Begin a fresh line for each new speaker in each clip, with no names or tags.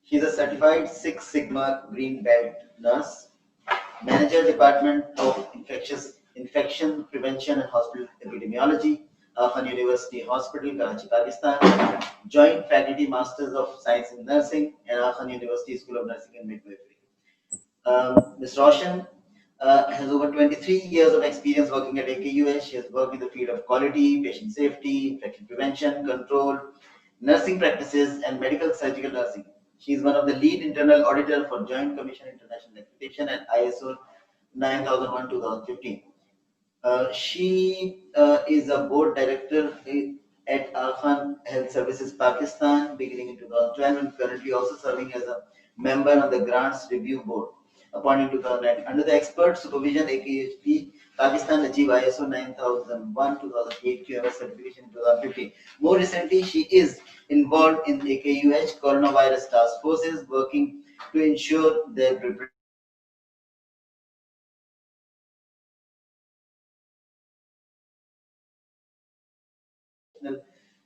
She's a certified Six Sigma Green Belt nurse, manager Department of Infection Prevention and Hospital Epidemiology, Afan University Hospital, Karachi, Pakistan. Joint faculty Masters of Science in Nursing and Afan University School of Nursing and Midwifery. Ms. Roshan has over 23 years of experience working at AKUS. She has worked in the field of quality, patient safety, infection prevention, control, nursing practices, and medical surgical nursing. She is one of the lead internal auditor for Joint Commission International Accreditation and ISO 9001:2015. She is a board director at Afan Health Services Pakistan beginning in 2012 and currently also serving as a member on the Grants Review Board appointed in 2009. Under the expert supervision, AKHP Pakistan achieved ISO 9001:2008 QMS certification in 2015. More recently, she is involved in AKUH coronavirus task forces working to ensure their preparedness.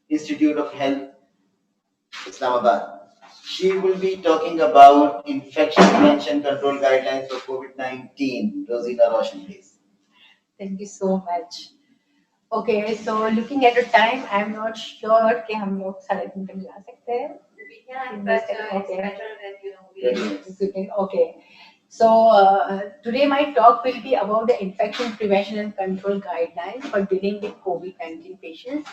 Institute of Health, Islamabad. She will be talking about infection prevention control guidelines for COVID-19. Rosina Roshan, please.
Thank you so much. Okay, so looking at the time, I'm not sure कि हम लोग साढ़े तीन तक जा सकते हैं.
We can,
In
but
this time,
it's
okay.
better that we
Okay. So today my talk will be about the infection prevention and control guidelines for dealing with COVID-19 patients.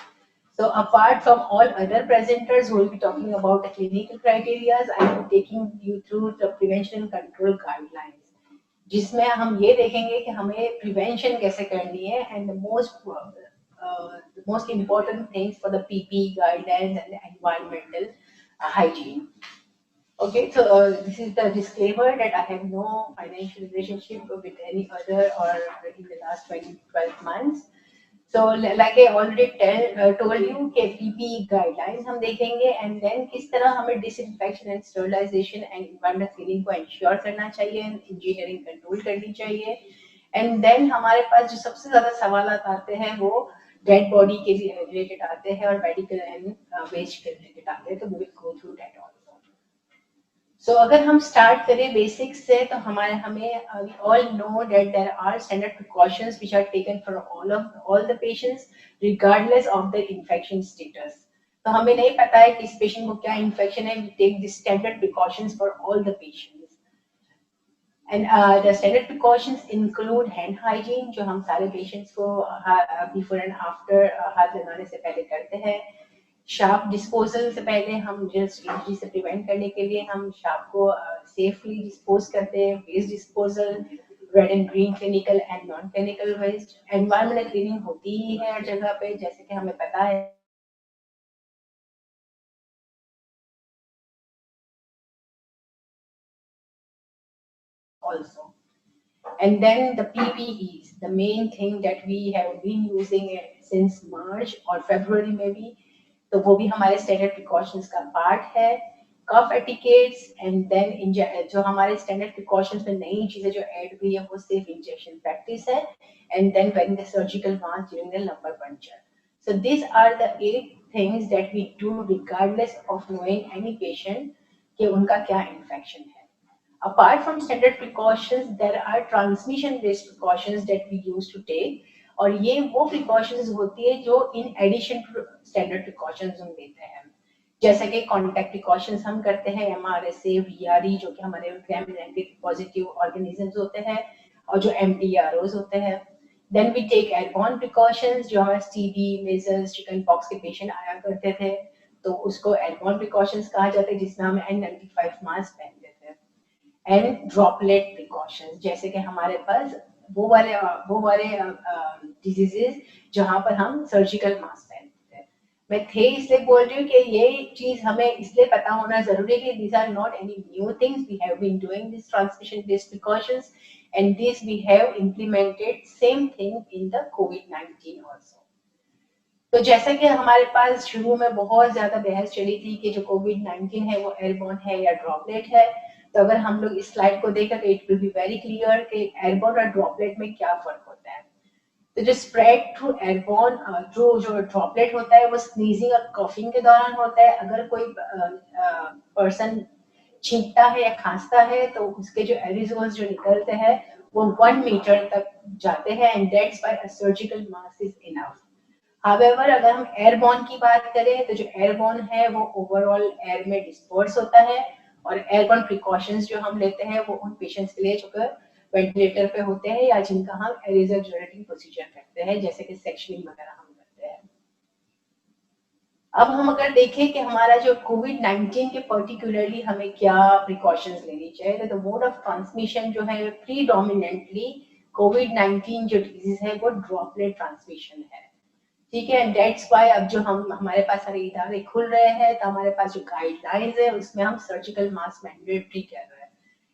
So apart from all other presenters who will be talking about the clinical criteria, I am taking you through the prevention and control guidelines. जिसमें हम ये देखेंगे कि हमें prevention कैसे करनी है and the most important things for the PPE guidelines and the environmental hygiene. Okay, so this is the disclaimer that I have no financial relationship with any other or in the last 12 months. So like I already told you कि PPE guidelines हम देखेंगे and then किस तरह हमें disinfection and sterilization and environment cleaning को ensure करना चाहिए, engineering control करनी चाहिए, and then हमारे पास जो सबसे ज़्यादा सवालात आते हैं वो dead body के related आते हैं और medical and waste के related आते हैं, तो we will go through that also. So अगर हम start करें basics से तो हमें we all know that there are standard precautions which are taken for all the patients regardless of their infection status. तो हमें नहीं पता है किस patient को क्या infection है, we take the standard precautions for all the patients. And the standard precautions include hand hygiene जो हम सारे patients को before and after हाथ लगाने से पहले करते हैं. शार्प डिस्पोजल से पहले हम जस्ट इंजरी से प्रिवेंट करने के लिए हम शार्प को सेफली डिस्पोज करते हैं. Waste disposal, red and green clinical and non clinical waste. Environmental cleaning होती ही है हर जगह पे, जैसे कि हमें पता है. Also, and then the PPEs, the main thing that we have been using since March or February maybe, तो वो भी हमारे स्टैंडर्ड प्रिकॉशंस का पार्ट है. कफ एटिकेट्स एंड देन जो हमारे स्टैंडर्ड प्रिकॉशंस में नई चीजें जो ऐड हुई है वो सिर्फ इंजेक्शन प्रैक्टिस है, and then when the surgical mask during the lumbar puncture. So this are the 8 things that we do regardless of knowing any patient कि उनका क्या इन्फेक्शन है. Apart from standard precautions, there are transmission-based precautions that we used to take. और ये वो precautions होती है जो in addition to standard precautions हम देते हैं. जैसे कि contact precautions हम करते हैं MRSA, VRE जो कि हमारे gram-negative positive organisms होते हैं और जो MDROs होते हैं. Then we take airborne precautions जो हमारे TB, measles, chickenpox के patient आया करते थे, तो उसको airborne precautions कहा जाता है जिसमें हम N95 mask पहनते थे. एंड ड्रॉपलेट प्रिकॉशंस जैसे कि हमारे पास वो वाले डिजीजेस जहां पर हम सर्जिकल मास्क पहनते हैं. मैं इसलिए बोल रही हूँ कि ये चीज हमें इसलिए पता होना जरूरी है कि these are not any new things. We have been doing this transmission based precautions and this we have implemented same thing in the COVID-19 also. तो जैसा कि हमारे पास शुरू में बहुत ज्यादा बहस चली थी कि जो COVID-19 है वो एयरबोर्न है या ड्रॉपलेट है, तो अगर हम लोग इस स्लाइड को देखें तो it will be very clear कि एयरबोर्न और ड्रॉपलेट में क्या फर्क होता है. तो जो स्प्रेड थ्रू एयरबोर्न थ्रू जो ड्रॉपलेट होता है वो स्नीजिंग और कॉफिंग के दौरान होता है. अगर कोई पर्सन छींकता है या खांसता है तो उसके जो एरिजोल्स जो निकलते हैं वो 1 मीटर तक जाते हैं and that's why a surgical mask is enough. However अगर हम एयरबॉर्न की बात करें तो जो एयरबॉर्न है वो ओवरऑल एयर में डिस्पर्स होता है और एयरबॉर्न प्रिकॉशंस जो हम लेते हैं वो उन पेशेंट्स के लिए जो वेंटिलेटर पे होते हैं या जिनका हम एरिजल जनरेटिंग प्रोसीजर करते हैं जैसे कि सेक्शनिंग वगैरह हम करते हैं। अब हम अगर देखें कि हमारा जो कोविड-19 के पर्टिकुलरली हमें क्या प्रिकॉशंस लेनी चाहिए तो मोड ऑफ ट्रांसमिशन जो है प्रीडोमिनेंटली कोविड-19 जो डिजीज है वो ड्रॉपलेट ट्रांसमिशन है, ठीक है। एंड दैट्स व्हाई अब जो हम हमारे पास सारे इदारे खुल रहे हैं तो हमारे पास जो गाइडलाइंस है उसमें हम सर्जिकल मास्क मैंडेटरी कर रहे हैं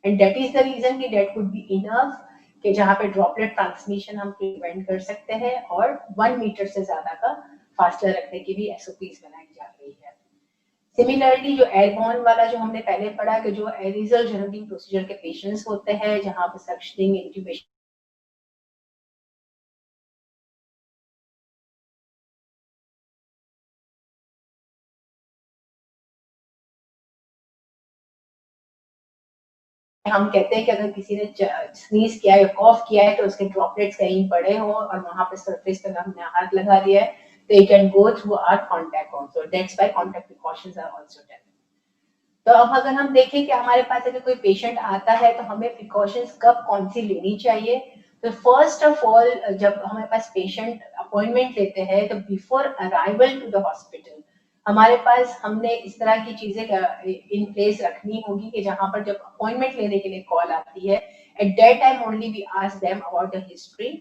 and that is the reason कि दैट कुड बी इनफ कि जहाँ पे ड्रॉपलेट ट्रांसमिशन हम प्रिवेंट कर सकते हैं और 1 मीटर से ज्यादा का फासला रखने की भी एसओपीज बनाई जा रही है। सिमिलरली जो एयरबॉर्न वाला जो हमने पहले पढ़ा कि जो एरिजल जनरेटिंग प्रोसीजर के पेशेंट्स होते हैं जहाँ पे सक्शनिंग इंट्यूबेशन हम कहते हैं कि अगर किसी ने स्नीज किया या कॉफ किया है तो उसके ड्रॉपलेट्स कहीं पड़े हो और वहां पे सरफेस पे हमने हाथ लगा दिया है तो it can go through our contact also, that's why contact precautions are also taken. तो अब अगर हम देखें कि हमारे पास अगर कोई पेशेंट आता है तो हमें प्रिकॉशंस कब कौन सी लेनी चाहिए, तो फर्स्ट ऑफ ऑल जब हमारे पास पेशेंट अपॉइंटमेंट लेते हैं तो before arrival to the hospital हमारे पास हमने इस तरह की चीजें इन प्लेस रखनी होगी कि जहां पर जब अपॉइंटमेंट लेने के लिए कॉल आती है at that time only we ask them about the history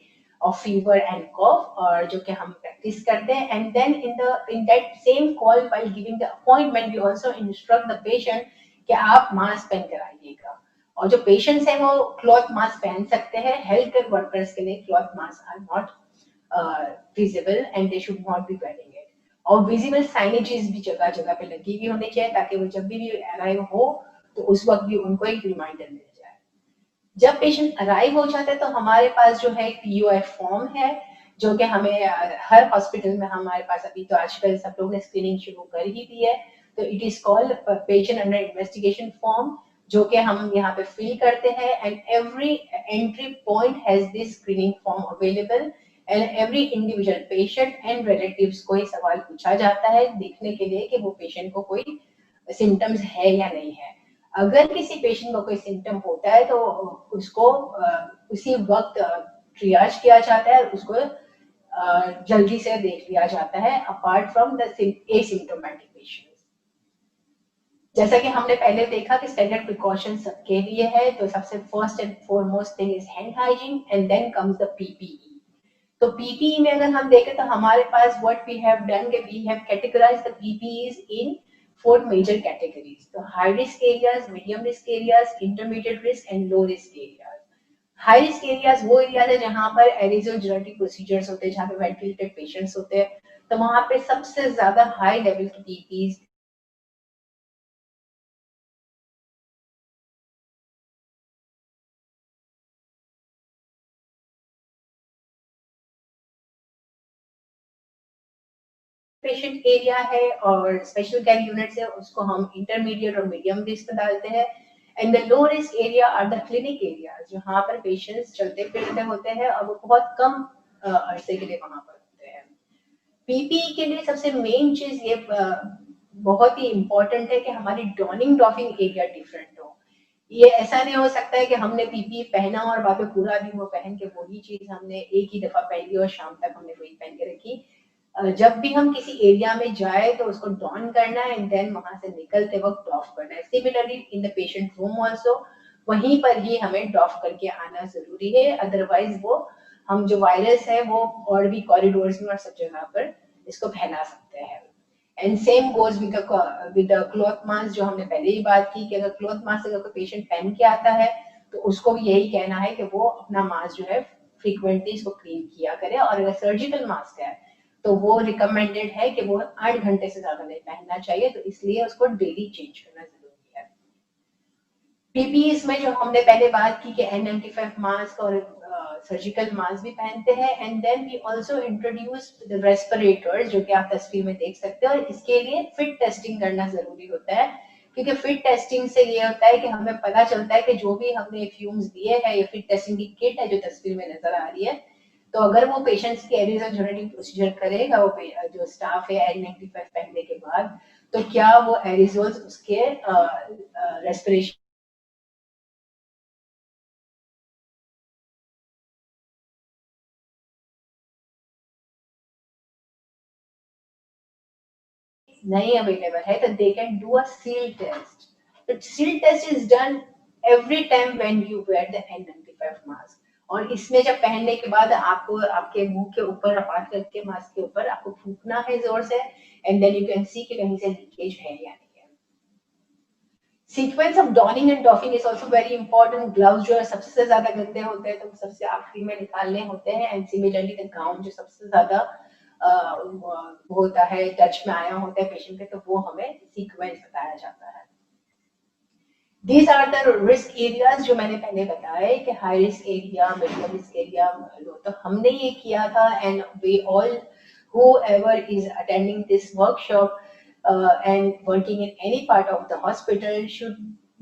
of fever and cough और जो कि हम प्रैक्टिस करते हैं and then in that same call while giving the appointment we also instruct the patient कि आप मास्क पहन कर आइएगा और जो पेशेंट्स हैं वो क्लॉथ मास्क पहन सकते हैं। हेल्थ केयर वर्कर्स के लिए cloth mask are not feasible and they should not be wearing it और विजिबल साइनेजेस भी जगह जगह पे लगी हुई होनी चाहिए ताकि वो जब भी अराइव हो तो उस वक्त भी उनको एक रिमाइंडर मिल जाए। जब पेशेंट अराइव हो जाते हैं तो हमारे पास जो है पीओएफ फॉर्म है जो कि हमें हर हॉस्पिटल में हमारे पास अभी तो आजकल सब लोग ने स्क्रीनिंग शुरू कर ही दी है तो it is called patient under investigation form जो कि हम यहाँ पे फिल करते हैं and every entry point has this screening form available and every individual patient and relatives को ये सवाल पूछा जाता है देखने के लिए कि वो पेशेंट को कोई सिम्टम्स है या नहीं है। अगर किसी पेशेंट को कोई सिम्टम होता है तो उसको उसी वक्त ट्रियाज किया जाता है उसको जल्दी से देख लिया जाता है apart from the asymptomatic patients. जैसा कि हमने पहले देखा कि स्टैंडर्ड प्रिकॉशन सबके लिए है तो सबसे first and foremost thing is hand hygiene and then comes the PPE. तो पीपीई में अगर हम देखें तो हमारे पास व्हाट वी हैव डन कि we have categorized the PPEs in 4 major categories. तो high risk areas, medium risk areas, intermediate risk and low risk areas. High risk areas वो एरियाज है जहां पर एरिजल जेनेटिक प्रोसीजर्स होते हैं, जहां पे वेंटिलेटेड पेशेंट्स होते हैं, तो वहां पे सबसे ज्यादा हाई लेवल की पीपीईज पेशेंट एरिया है और स्पेशल केयर यूनिट्स है उसको हम इंटरमीडिएट और मीडियम रिस्क डालते हैं and the low risk area are the clinic area जहां पर पेशेंट्स चलते फिरते होते हैं और वो बहुत कम अरसे के लिए वहां पर होते हैं। पीपीई के लिए सबसे मेन चीज ये बहुत ही इंपॉर्टेंट है कि हमारी डॉनिंग डॉफिंग एरिया डिफरेंट हो। ये ऐसा नहीं हो सकता है कि हमने पीपीई पहना और बाद में पूरा दिन वो पहन के वही चीज हमने एक ही दफा पहन ली और शाम तक हमने वही पहन के रखी। जब भी हम किसी एरिया में जाए तो उसको डॉन करना है एंड देन वहां से निकलते वक्त डॉफ करना है। Similarly in the patient room also वहीं पर ही हमें डॉफ करके आना जरूरी है, अदरवाइज वो हम जो वायरस है वो और भी कॉरिडोर्स में और सब जगह पर इसको फैला सकते हैं। And same goes with the cloth mask जो हमने पहले ही बात की कि अगर क्लॉथ मास्क अगर कोई पेशेंट पहन के आता है तो उसको भी यही कहना है कि वो अपना मास्क जो है फ्रीक्वेंटली इसको क्लीन किया करे और अगर सर्जिकल मास्क है तो वो रिकमेंडेड है कि वो 8 घंटे से ज्यादा नहीं पहनना चाहिए, तो इसलिए उसको डेली चेंज करना जरूरी है। पीपीईस में जो हमने पहले बात की कि N95 मास्क और सर्जिकल मास्क भी पहनते हैं and then we also introduce the respirators जो कि आप तस्वीर में देख सकते हैं और इसके लिए फिट टेस्टिंग करना जरूरी होता है क्योंकि फिट टेस्टिंग से ये होता है कि हमें पता चलता है कि जो भी हमने फ्यूम्स दिए हैं, या फिट टेस्टिंग की किट है जो तस्वीर में नजर आ रही है, तो अगर वो पेशेंट्स की एरियल जेनेटिक प्रोसीजर करेगा, वो जो स्टाफ है N95 पहनने के बाद, तो क्या वो एरिजोल्स उसके रेस्पिरेशन नहीं अवेलेबल है, तो they can do a seal test. तो seal test is done every time when you wear the N95 mask. और इसमें जब पहनने के बाद आपको आपके मुंह के ऊपर हाथ करके मास्क के ऊपर आपको फूंकना है जोर से, and then you can see कि कहीं से लीकेज है या नहीं है. Sequence of donning and doffing is also very important. Gloves जो है सबसे ज्यादा गंदे होते हैं, तो सबसे आखिरी में निकालने होते हैं. एंड सिमिलरली द गाउन जो सबसे ज्यादा होता है, टच में आया होता है पेशेंट के, तो वो हमें सीक्वेंस बताया जाता है. These are the risk areas जो मैंने पहले बताया कि high risk area, medium risk area. तो हमने ये किया था, and we all whoever is attending this workshop and working in any part of the hospital should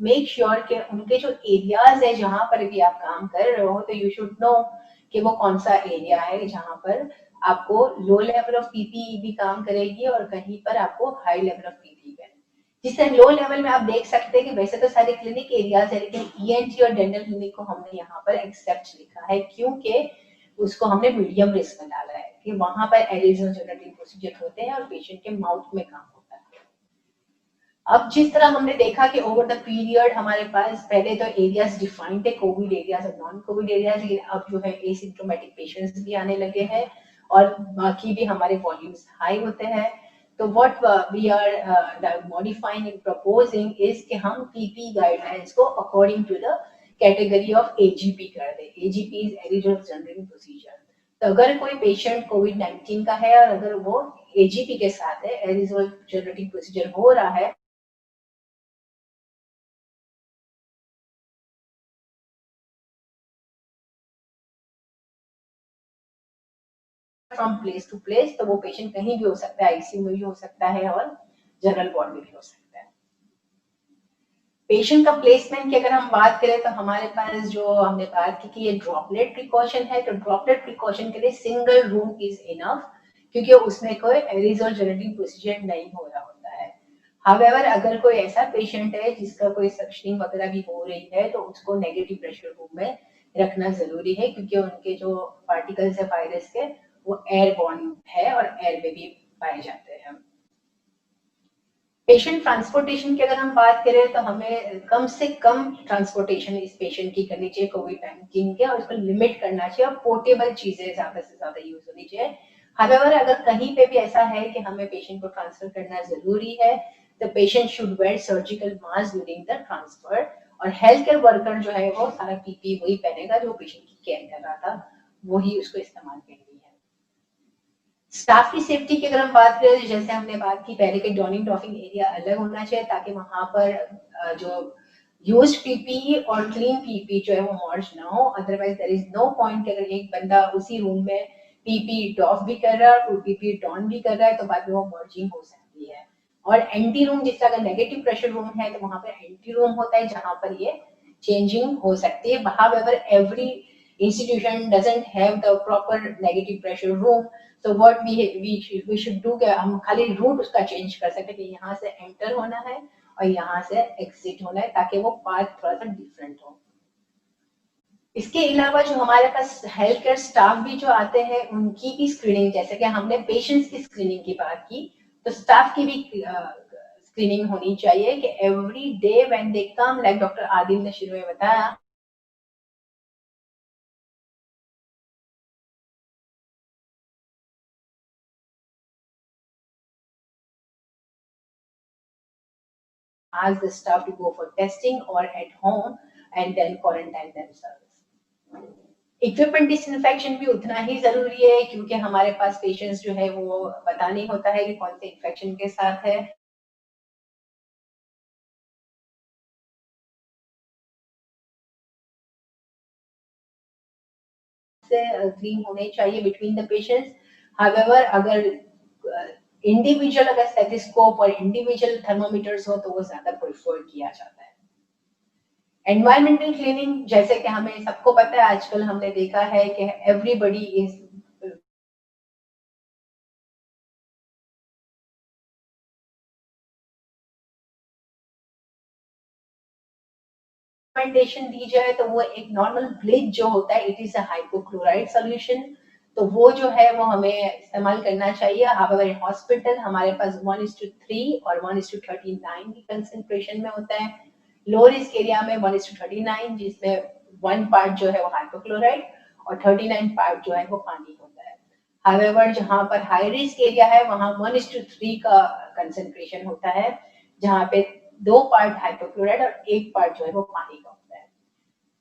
make sure कि उनके जो एरियाज है जहाँ पर भी आप काम कर रहे हो, तो you should know कि वो कौन सा एरिया है जहाँ पर आपको लो लेवल ऑफ पीपीई भी काम करेगी और कहीं पर आपको हाई लेवल ऑफ पीपीई करेगी. जिससे लो लेवल में आप देख सकते हैं कि वैसे तो सारे क्लिनिक एरियाज है, लेकिन ईएनटी और डेंटल क्लिनिक को हमने यहाँ पर एक्सेप्ट लिखा है, क्योंकि उसको हमने मीडियम रिस्क में डाला है कि वहां पर एरिजनल जेनेटिक प्रोसीजर होते हैं और पेशेंट के माउथ में काम होता है. अब जिस तरह हमने देखा कि ओवर द पीरियड हमारे पास पहले तो एरियाज डिफाइंड थे, कोविड एरियाज और नॉन कोविड एरियाज, लेकिन अब जो है एसिम्प्टोमेटिक पेशेंट्स भी आने लगे हैं और बाकी भी हमारे वॉल्यूम्स हाई होते हैं. तो what we are modifying and proposing is कि हम पीपी गाइडलाइंस को according to the category of AGP कर दे. AGP is aerosol generating procedure. तो अगर कोई पेशेंट कोविड-19 का है और अगर वो एजीपी के साथ है, एरिजनल जेनेटिक प्रोसीजर हो रहा है, फ्रॉम प्लेस टू प्लेस, तो वो पेशेंट कहीं भी हो सकता है, आईसीयू में भी हो सकता है और जनरल वार्ड में भी हो सकता है. पेशेंट का प्लेसमेंट की अगर हम बात करें तो हमारे पास जो हमने बात की कि ये ड्रॉपलेट प्रिकॉशन है, तो ड्रॉपलेट प्रिकॉशन के लिए सिंगल रूम इज इनफ, क्योंकि उसमें कोई एरिजोल जेनेटिक प्रोसीजर नहीं हो रहा होता है. हाउएवर अगर कोई ऐसा पेशेंट है जिसका कोई सक्शनिंग वगैरह भी हो रही है, तो उसको नेगेटिव प्रेशर रूम में रखना जरूरी है, क्योंकि उनके जो पार्टिकल्स है वायरस के, वो एयरबॉर्न है और एयर में भी पाए जाते हैं. पेशेंट ट्रांसपोर्टेशन की अगर हम बात करें तो हमें कम से कम ट्रांसपोर्टेशन इस पेशेंट की करनी चाहिए कोविड-19 के, और उसको लिमिट करना चाहिए और पोर्टेबल चीजें ज्यादा से ज्यादा यूज होनी चाहिए. हाउएवर अगर कहीं पे भी ऐसा है कि हमें पेशेंट को ट्रांसफर करना जरूरी है, तो patient should wear surgical mask during the transfer, और हेल्थ केयर वर्कर जो है वो सारा पीपी वही पहनेगा जो पेशेंट की केयर कर रहा था, वही उसको इस्तेमाल करनी है. स्टाफ की सेफ्टी की अगर हम बात करें, जैसे हमने बात की पहले के डॉनिंग डॉफिंग एरिया अलग होना चाहिए, ताकि वहां पर जो यूज्ड पीपी और क्लीन पीपी जो है वो मर्ज ना हो. Otherwise there is no point कि अगर एक बंदा उसी रूम में पीपी डॉफ भी कर रहा है और पीपी डॉन भी कर रहा है, तो बाद में वो मर्जिंग हो सकती है. और एंटी रूम, जिस तरह का नेगेटिव प्रेशर रूम है, तो वहां पर एंटी रूम होता है जहां पर ये चेंजिंग हो सकती है. However, every institution doesn't have the proper negative pressure room. So what we should do कि हम खाली रूट उसका चेंज कर सकते हैं कि यहाँ से एंटर होना है और यहाँ से एग्जिट होना है, ताकि वो पाथ थोड़ा सा डिफरेंट हो. इसके अलावा जो हमारे पास हेल्थ केयर स्टाफ भी जो आते हैं, उनकी भी स्क्रीनिंग, जैसे कि हमने पेशेंट्स की स्क्रीनिंग की बात की, तो स्टाफ की भी स्क्रीनिंग होनी चाहिए कि every day when they come, like doctor Adil ने शुरू में बताया, ask the staff to go for testing or at home and then quarantine themselves. Equipment disinfection भी उतना ही जरूरी है, क्योंकि हमारे पास पेशेंट्स जो है वो पता नहीं होता है कि कौन से इन्फेक्शन के साथ है. से क्लीन होने चाहिए बिटवीन द पेशेंट्स. हाउएवर अगर इंडिविजुअल अगर स्टेथोस्कोप और इंडिविजुअल थर्मोमीटर्स हो तो वो ज्यादा प्रेफर किया जाता है। एनवायरमेंटल क्लीनिंग, जैसे कि हमें सबको पता है, आजकल हमने देखा है कि एवरीबडी इज रिकमेंडेशन दी जाए तो वो एक नॉर्मल ब्लीच जो होता है, it is a hypochlorite solution, तो वो जो है वो हमें इस्तेमाल करना चाहिए। हाउएवर हॉस्पिटल हमारे पास 1:3 और 1:39 की कंसेंट्रेशन में होता है। लो रिस्क एरिया में 1:39, जिसमें 1 पार्ट जो है वो हाइपोक्लोराइड और 39 पार्ट जो है वो पानी होता है। हाउएवर जहाँ पर हाई रिस्क एरिया है वहाँ 1:3 का कंसेंट्रेशन होता है, जहाँ पे 2 पार्ट हाइपोक्लोराइड और 1 पार्ट जो है वो पानी का होता है।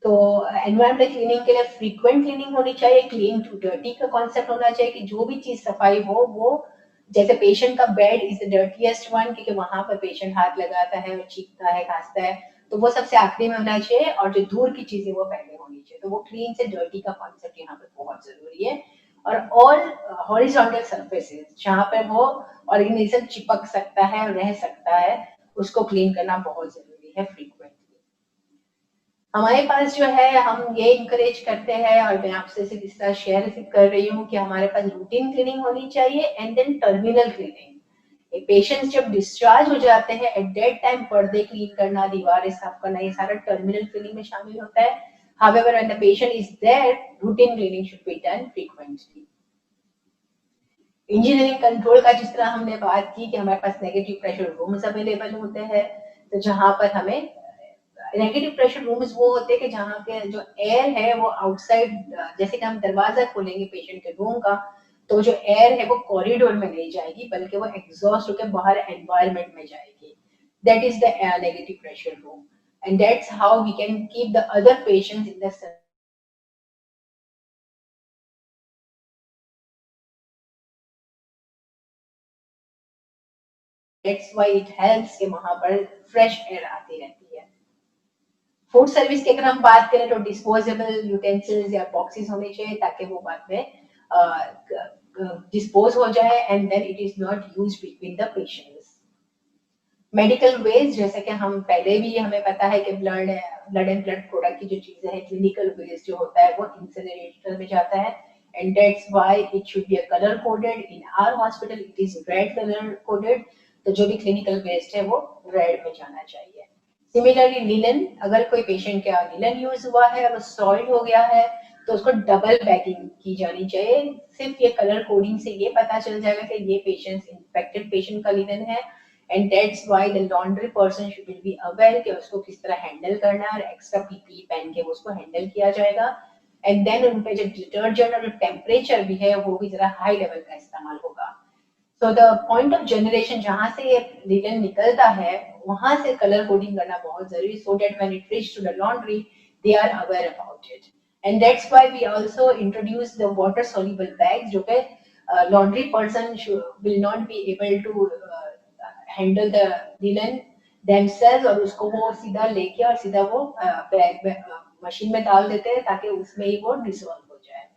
तो एनवायरमेंटल क्लीनिंग के लिए फ्रीक्वेंट क्लीनिंग होनी चाहिए, क्लीन टू डर्टी का कॉन्सेप्ट होना चाहिए कि जो भी चीज सफाई हो वो, जैसे पेशेंट का bed is the dirtiest one, क्योंकि वहां पर पेशेंट हाथ लगाता है और चीखता है, खांसता है, तो वो सबसे आखिरी में होना चाहिए, और जो दूर की चीजें वो पहले होनी चाहिए। तो वो क्लीन से डर्टी का कॉन्सेप्ट यहाँ पर बहुत जरूरी है। और ऑल हॉरिजॉन्टल सर्फेसेस जहाँ पर वो ऑर्गेनिज्म चिपक सकता है और रह सकता है, उसको क्लीन करना बहुत जरूरी है फ्रीक्वेंटली। हमारे पास जो है, हम ये इंकरेज करते हैं, और मैं आपसे सिर्फ इस तरह शेयर कर रही हूँ कि हमारे पास रूटीन क्लीनिंग होनी चाहिए and then terminal cleaning. Patients जब डिस्चार्ज हो जाते हैं, एट दैट टाइम पर्दे क्लीन करना, दीवारें साफ करना, ये सारा टर्मिनल क्लीनिंग में शामिल होता है। However, when the patient is there, routine cleaning should be done frequently. Engineering control का जिस तरह हमने बात की कि हमारे पास नेगेटिव प्रेशर रूम्स अवेलेबल होते हैं, तो जहां पर हमें नेगेटिव प्रेशर रूम्स वो होते हैं कि जहाँ के जो एयर है वो आउटसाइड, जैसे कि हम दरवाजा खोलेंगे पेशेंट के रूम का, तो जो एयर है वो कॉरिडोर में नहीं जाएगी, बल्कि वो एग्जॉस्ट होकर बाहर एनवायरनमेंट में जाएगी। That is the negative pressure room, and that's how we can keep the other patients in the that's why it helps कि वहां पर फ्रेश एयर आती रहती है। फूड सर्विस की अगर हम बात करें तो डिस्पोजेबल यूटेंसिल्स या बॉक्सेस होने चाहिए, ताकि वो बाद में डिस्पोज हो जाए and then it is not used between the patients. Medical waste, जैसे कि हम पहले भी हमें पता है कि ब्लड एंड ब्लड प्रोडक्ट की जो चीजें हैं, क्लिनिकल वेस्ट जो होता है वो इंसिनरेटर में जाता है, and that's why it should be colour coded. In our hospital it is red colour coded, तो जो भी क्लिनिकल वेस्ट है वो रेड में जाना चाहिए। सिमिलरली लिनन, अगर कोई पेशेंट का लिनन यूज हुआ है और सॉइल्ड हो गया है तो उसको डबल पैकिंग की जानी चाहिए। सिर्फ ये कलर कोडिंग से ये पता चल जाएगा कि ये पेशेंट इन्फेक्टेड पेशेंट का लिनन है, and that's why the laundry person should be aware कि उसको किस तरह हैंडल करना है, और एक्स्ट्रा पीपीई पहन के उसको हैंडल किया जाएगा। एंड देन उन पे जो डिटर्जेंट और टेम्परेचर भी है वो भी जरा हाई लेवल का इस्तेमाल होगा। So the point of generation, जहां से ये लिनन निकलता है वहां से कलर कोडिंग करना बहुत जरूरी, so that when it reach to the laundry they are aware about it, and that's why we also introduce the water soluble bags, जो कि laundry person will not be able to handle the linen themselves, और उसको वो सीधा लेके और सीधा वो बैग में मशीन में डाल देते हैं ताकि उसमें ही वो डिसॉल्व हो जाए।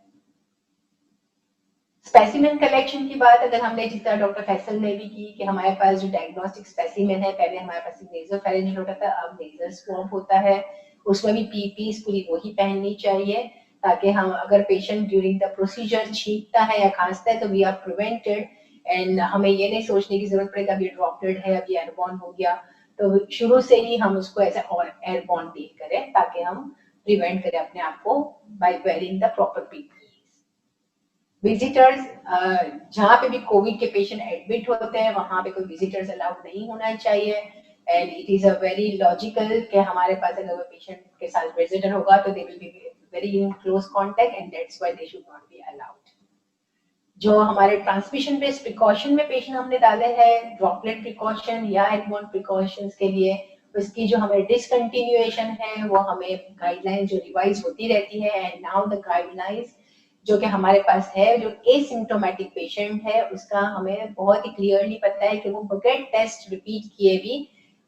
स्पेसिमेन कलेक्शन की बात अगर हमने, जिस तरह डॉक्टर फैसल ने भी की कि हमारे पास जो डायग्नोस्टिक स्पेसिमेन है, पहले हमारे पास नेजोफेरेंजियल होता था, अब नेजल स्वैब होता है, उसमें भी पीपीई पूरी वही पहननी चाहिए, ताकि हम अगर पेशेंट ड्यूरिंग द प्रोसीजर छींकता है या खांसता है तो वी आर प्रिवेंटेड, एंड हमें ये नहीं सोचने की जरूरत पड़ेगा अभी ड्रॉपलेट है, अभी एयरबॉर्न हो गया, तो शुरू से ही हम उसको ऐसे और एयरबॉर्न डील करें ताकि हम प्रिवेंट करें अपने आप को by wearing the proper PPE. Visitors, जहाँ पे भी कोविड के पेशेंट एडमिट होते हैं वहां पे कोई विजिटर्स अलाउड नहीं होना चाहिए, and it is a very logical कि हमारे पास अगर वो पेशेंट के साथ विजिटर होगा तो they will be very in close contact, and that's why they should not be allowed. जो हमारे ट्रांसमिशन बेस्ड प्रिकॉशन में पेशेंट हमने डाले हैं, ड्रॉपलेट प्रिकॉशन या एयरबॉर्न प्रिकॉशंस के लिए, उसकी जो हमारी डिसकंटिन्यूएशन है वो हमें गाइडलाइंस जो रिवाइज होती रहती है, एंड नाउ द गाइडलाइंस जो कि हमारे पास है, जो एसिम्प्टोमेटिक पेशेंट है उसका हमें बहुत ही क्लियरली पता है कि वो बगैर टेस्ट रिपीट किए भी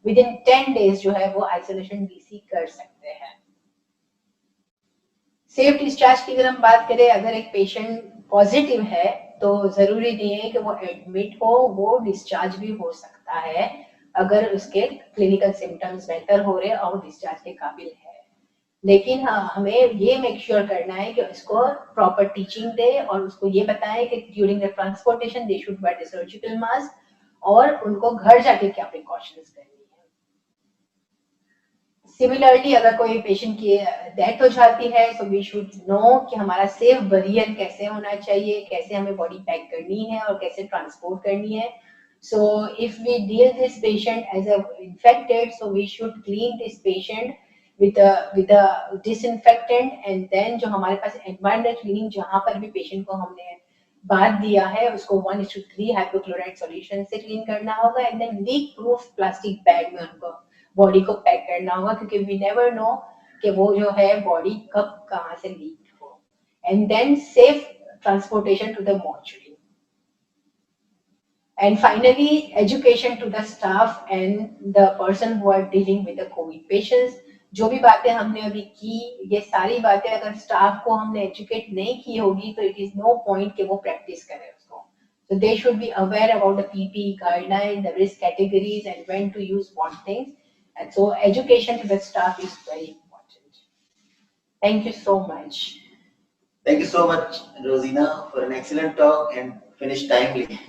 विद इन 10 डेज जो है वो आइसोलेशन डीसी कर सकते हैं। सेफ डिस्चार्ज की अगर हम बात करें, अगर एक पेशेंट पॉजिटिव है तो जरूरी नहीं है कि वो एडमिट हो, वो डिस्चार्ज भी हो सकता है अगर उसके क्लिनिकल सिम्टम्स बेहतर हो रहे और डिस्चार्ज के काबिल है। लेकिन हाँ, हमें ये मेक श्योर करना है कि उसको प्रॉपर टीचिंग दे और उसको ये बताएं कि during the transportation they should wear the surgical mask और उनको घर जाके क्या प्रिकॉशंस करनी है। सिमिलरली अगर कोई पेशेंट की डेथ हो जाती है तो वी शुड नो कि हमारा सेफ बरियल कैसे होना चाहिए, कैसे हमें बॉडी पैक करनी है और कैसे ट्रांसपोर्ट करनी है। So if we deal this patient as a infected, so we should clean this patient with a disinfectant and then जो हमारे पास environmental cleaning जहाँ पर भी पेशेंट को हमने बांध दिया है उसको 1:3 हाइपोक्लोराइड सॉल्यूशन से क्लीन करना होगा and then leak proof plastic bag में उनको बॉडी को पैक करना होगा, क्योंकि वी नेवर नो कि वो जो है बॉडी कब कहाँ से लीक हो। And then safe transportation to the mortuary. And finally, education to the staff and the person who are dealing with the COVID patients. जो भी बातें हमने अभी की, ये सारी बातें अगर स्टाफ को हमने एजुकेट नहीं की होगी तो इट इज नो पॉइंट कि वो प्रैक्टिस करें उसको। So they should be aware about the PPE guidelines, the risk categories, and when to use what things. And so education to the staff is very important. Thank you so much.
Thank you so much, Rosina, for an excellent talk and finished timely.